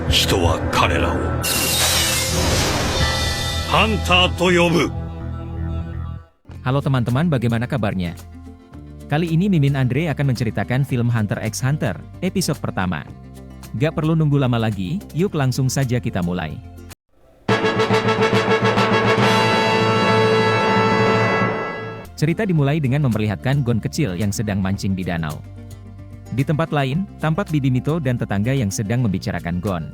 人は彼らをハンターと呼ぶ。 Halo teman-teman, bagaimana kabarnya? Kali ini Mimin Andre akan menceritakan film Hunter x Hunter, episode pertama. Gak perlu nunggu lama lagi, yuk langsung saja kita mulai. Cerita dimulai dengan memperlihatkan Gon kecil yang sedang mancing di danau. Di tempat lain, tampak Bibi Mito dan tetangga yang sedang membicarakan Gon.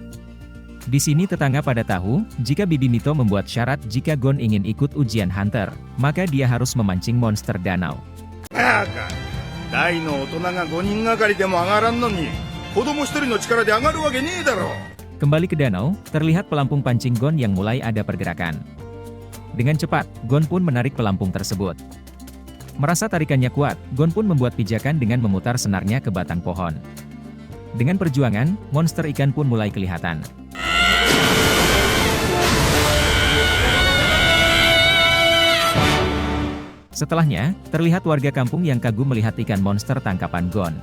Di sini tetangga pada tahu, jika Bibi Mito membuat syarat jika Gon ingin ikut ujian Hunter, maka dia harus memancing monster danau. Kembali ke danau, terlihat pelampung pancing Gon yang mulai ada pergerakan. Dengan cepat, Gon pun menarik pelampung tersebut. Merasa tarikannya kuat, Gon pun membuat pijakan dengan memutar senarnya ke batang pohon. Dengan perjuangan, monster ikan pun mulai kelihatan. Setelahnya, terlihat warga kampung yang kagum melihat ikan monster tangkapan Gon.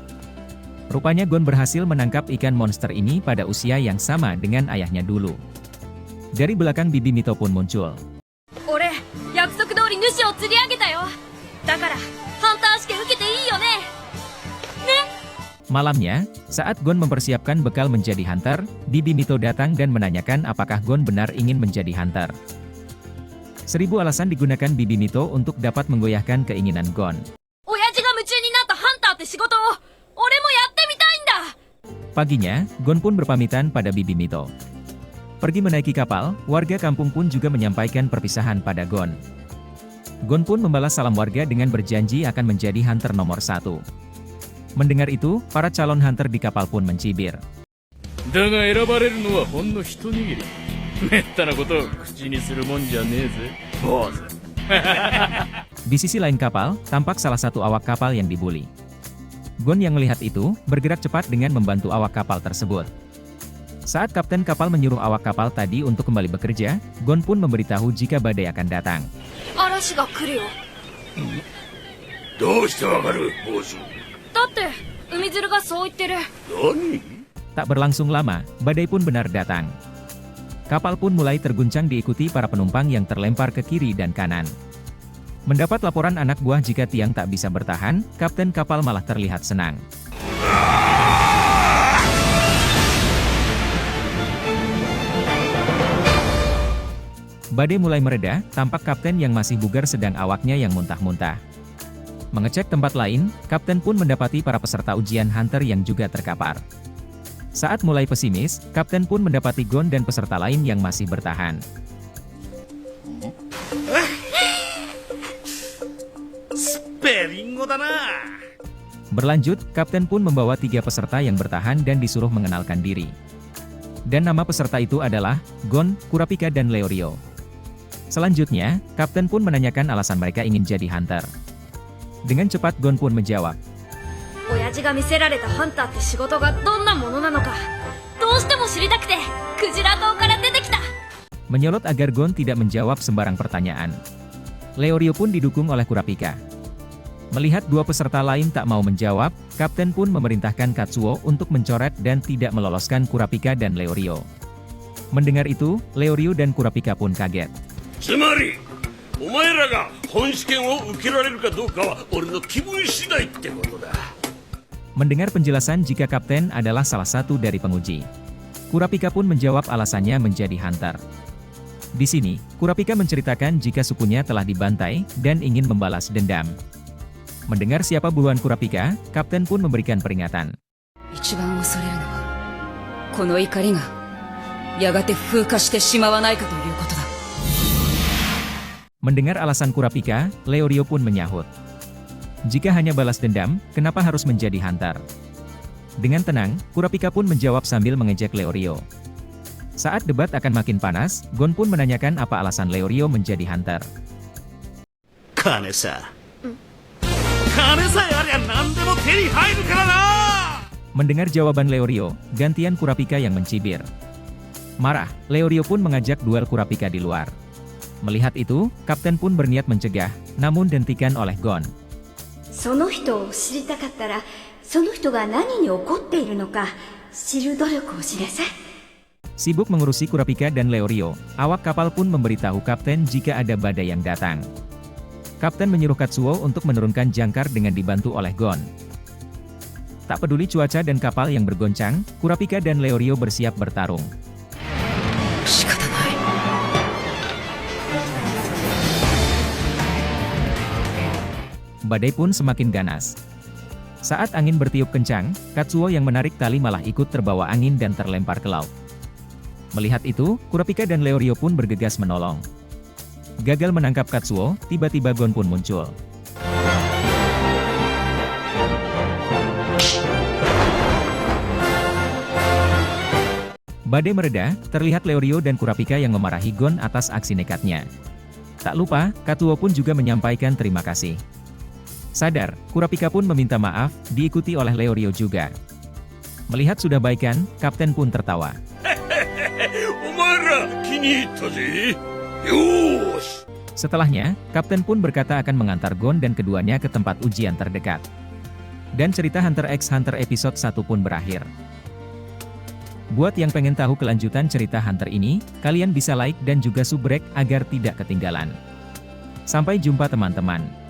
Rupanya Gon berhasil menangkap ikan monster ini pada usia yang sama dengan ayahnya dulu. Dari belakang Bibi Mito pun muncul. Malamnya, saat Gon mempersiapkan bekal menjadi hunter, Bibi Mito datang dan menanyakan apakah Gon benar ingin menjadi hunter. 1000 alasan digunakan Bibi Mito untuk dapat menggoyahkan keinginan Gon. Paginya, Gon pun berpamitan pada Bibi Mito. Pergi menaiki kapal, warga kampung pun juga menyampaikan perpisahan pada Gon. Gon pun membalas salam warga dengan berjanji akan menjadi hunter nomor 1. Mendengar itu, para calon hunter di kapal pun mencibir. Di sisi lain kapal, tampak salah satu awak kapal yang dibuli. Gon yang melihat itu, bergerak cepat dengan membantu awak kapal tersebut. Saat kapten kapal menyuruh awak kapal tadi untuk kembali bekerja, Gon pun memberitahu jika badai akan datang. Tak berlangsung lama, badai pun benar datang. Kapal pun mulai terguncang diikuti para penumpang yang terlempar ke kiri dan kanan. Mendapat laporan anak buah jika tiang tak bisa bertahan, kapten kapal malah terlihat senang. Badai mulai mereda, tampak kapten yang masih bugar sedang awaknya yang muntah-muntah. Mengecek tempat lain, kapten pun mendapati para peserta ujian hunter yang juga terkapar. Saat mulai pesimis, kapten pun mendapati Gon dan peserta lain yang masih bertahan. Berlanjut, kapten pun membawa 3 peserta yang bertahan dan disuruh mengenalkan diri. Dan nama peserta itu adalah Gon, Kurapika dan Leorio. Selanjutnya, kapten pun menanyakan alasan mereka ingin jadi hunter. Dengan cepat Gon pun menjawab. Menyolot agar Gon tidak menjawab sembarang pertanyaan. Leorio pun didukung oleh Kurapika. Melihat 2 peserta lain tak mau menjawab, kapten pun memerintahkan Katsuo untuk mencoret dan tidak meloloskan Kurapika dan Leorio. Mendengar itu, Leorio dan Kurapika pun kaget. Mendengar penjelasan jika kapten adalah salah satu dari penguji. Kurapika pun menjawab alasannya menjadi hunter. Di sini, Kurapika menceritakan jika sukunya telah dibantai dan ingin membalas dendam. Mendengar siapa buruan Kurapika, kapten pun memberikan peringatan. Mendengar alasan Kurapika, Leorio pun menyahut. Jika hanya balas dendam, kenapa harus menjadi hunter? Dengan tenang, Kurapika pun menjawab sambil mengejek Leorio. Saat debat akan makin panas, Gon pun menanyakan apa alasan Leorio menjadi hunter. Mendengar jawaban Leorio, gantian Kurapika yang mencibir. Marah, Leorio pun mengajak duel Kurapika di luar. Melihat itu, kapten pun berniat mencegah, namun dihentikan oleh Gon. Sibuk mengurusi Kurapika dan Leorio, awak kapal pun memberitahu kapten jika ada badai yang datang. Kapten menyuruh Katsuo untuk menurunkan jangkar dengan dibantu oleh Gon. Tak peduli cuaca dan kapal yang bergoncang, Kurapika dan Leorio bersiap bertarung. Badai pun semakin ganas. Saat angin bertiup kencang, Katsuo yang menarik tali malah ikut terbawa angin dan terlempar ke laut. Melihat itu, Kurapika dan Leorio pun bergegas menolong. Gagal menangkap Katsuo, tiba-tiba Gon pun muncul. Badai mereda, terlihat Leorio dan Kurapika yang memarahi Gon atas aksi nekatnya. Tak lupa, Katsuo pun juga menyampaikan terima kasih. Sadar, Kurapika pun meminta maaf, diikuti oleh Leorio juga. Melihat sudah baikan, kapten pun tertawa. Omaera, kiniitta ze. Yosh! Setelahnya, kapten pun berkata akan mengantar Gon dan keduanya ke tempat ujian terdekat. Dan cerita Hunter x Hunter episode 1 pun berakhir. Buat yang pengen tahu kelanjutan cerita Hunter ini, kalian bisa like dan juga subrek agar tidak ketinggalan. Sampai jumpa teman-teman.